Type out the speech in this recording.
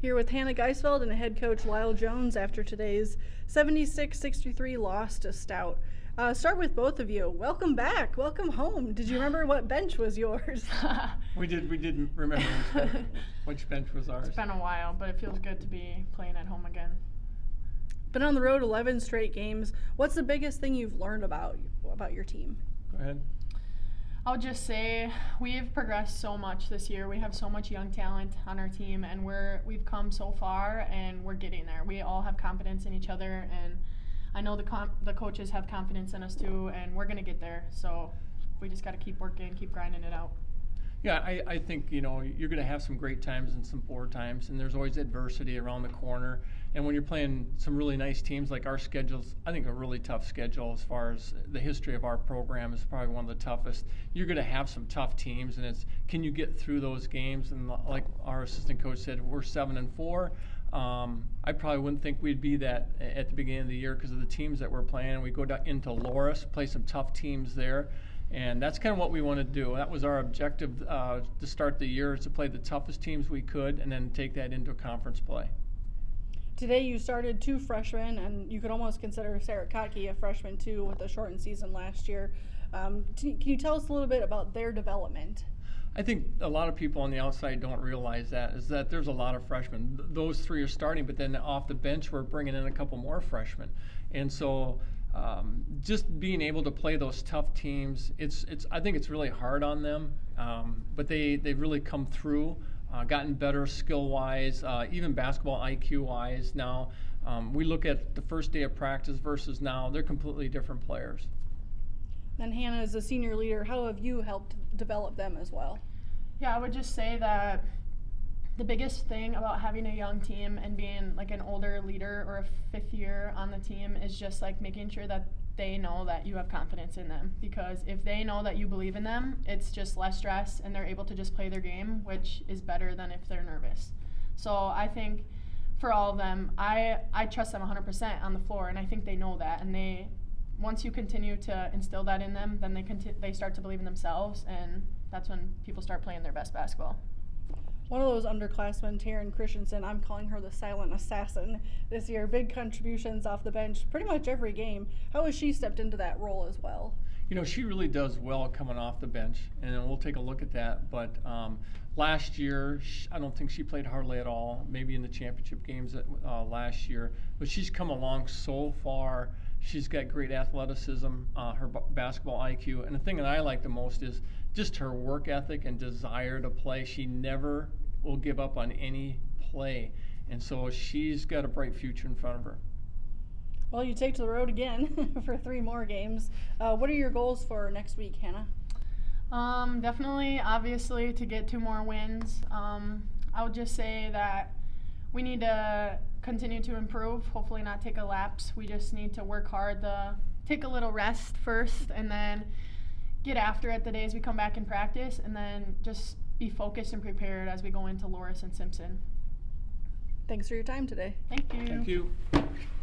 Here with Hannah Geistfeld and head coach Lyle Jones after today's 76-63 loss to Stout. Start with both of you. Welcome back. Welcome home. Did you remember what bench was yours? We didn't remember which bench was ours. It's been a while, but it feels good to be playing at home again. Been on the road 11 straight games. What's the biggest thing you've learned about your team? Go ahead. I'll just say we've progressed so much this year. We have so much young talent on our team, and we've come so far, and we're getting there. We all have confidence in each other, and I know the coaches have confidence in us too, and we're going to get there. So we just got to keep working, keep grinding it out. Yeah, I think, you're going to have some great times and some poor times, and there's always adversity around the corner. And when you're playing some really nice teams, like our schedule's, I think, a really tough schedule as far as the history of our program is probably one of the toughest. You're going to have some tough teams, and it's can you get through those games? And like our assistant coach said, we're 7-4. I probably wouldn't think we'd be that at the beginning of the year because of the teams that we're playing. We go down into Loris, play some tough teams there. And that's kind of what we want to do. That was our objective to start the year, is to play the toughest teams we could and then take that into conference play. Today you started 2 freshmen, and you could almost consider Sarah Kotke a freshman too with a shortened season last year. Can you tell us a little bit about their development? I think a lot of people on the outside don't realize that there's a lot of freshmen. Those 3 are starting, but then off the bench we're bringing in a couple more freshmen. And so just being able to play those tough teams, I think it's really hard on them, but they've really come through, gotten better skill-wise, even basketball IQ-wise now. We look at the first day of practice versus now, they're completely different players. Then Hannah, as a senior leader, how have you helped develop them as well? Yeah, I would just say that the biggest thing about having a young team and being like an older leader or a 5th year on the team is just like making sure that they know that you have confidence in them, because if they know that you believe in them, it's just less stress and they're able to just play their game, which is better than if they're nervous. So I think for all of them, I trust them 100% on the floor, and I think they know that, and once you continue to instill that in them, then they start to believe in themselves, and that's when people start playing their best basketball. One of those underclassmen, Taryn Christensen, I'm calling her the silent assassin this year. Big contributions off the bench pretty much every game. How has she stepped into that role as well? She really does well coming off the bench, and we'll take a look at that. But last year, I don't think she played hardly at all, maybe in the championship games last year. But she's come along so far. She's got great athleticism, her basketball IQ, and the thing that I like the most is just her work ethic and desire to play. She never will give up on any play, and so she's got a bright future in front of her. Well, you take to the road again for 3 more games. What are your goals for next week, Hannah? Definitely, obviously, to get 2 more wins. I would just say that we need to continue to improve, hopefully not take a lapse. We just need to work hard, take a little rest first, and then get after it the days we come back in practice, and then just be focused and prepared as we go into Loris and Simpson. Thanks for your time today. Thank you. Thank you.